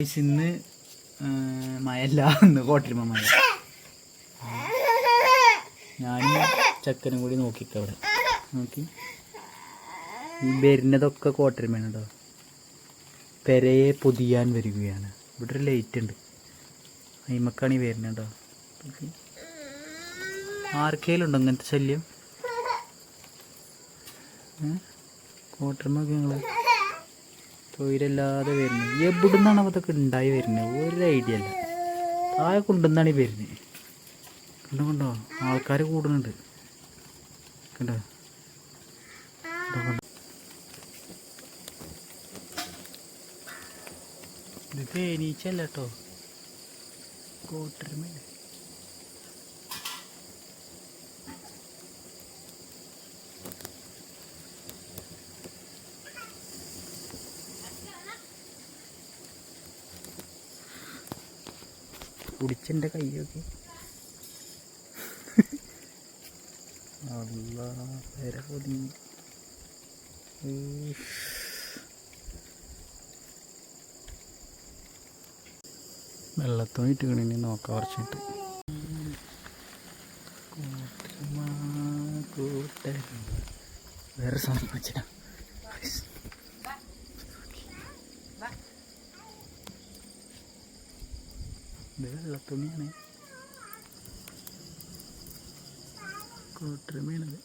ഇന്ന് മഴയല്ല, ഇന്ന് കോട്ടരുമ മഴ. ഞാനും ചക്കനും കൂടി നോക്കിക്കവിടെ നോക്കി. ഈ വരുന്നതൊക്കെ കോട്ടരുമയാണ് കേട്ടോ. പെരയെ പൊതിയാൻ വരികയാണ്. ഇവിടെ ഒരു ലൈറ്റ് ഉണ്ട്, അയിമക്കാണ് ഈ വരുന്നത് കേട്ടോ. ആർക്കേലുണ്ടോ ഇങ്ങനത്തെ ശല്യം? കോട്ടരുമൊക്കെ ഞങ്ങൾ തൊഴിലല്ലാതെ വരുന്നത്. എവിടുന്നാണ് അതൊക്കെ ഉണ്ടായി വരുന്നത്? ഒരു ഐഡിയ അല്ല. താഴെ കൊണ്ടുവന്നാണ് ഈ വരുന്നത്. കണ്ടോ കണ്ടോ, ആൾക്കാർ കൂടുന്നുണ്ട്. കണ്ടോ കണ്ടോ. ഇത് തേനീച്ചല്ല കേട്ടോ, കോട്ടരുമല്ലേ. കുടിച്ചെൻ്റെ കയ്യൊക്കെ അല്ലാ പെര പൊതി. വെള്ളത്തുണി ഇട്ടുകണി നോക്കാം കുറച്ചിട്ട്. വേറെ സാധനം വെച്ചിട്ടാ. ഇത് വെള്ളത്തുണിയാണ്, കോട്ടരുമയാണത്.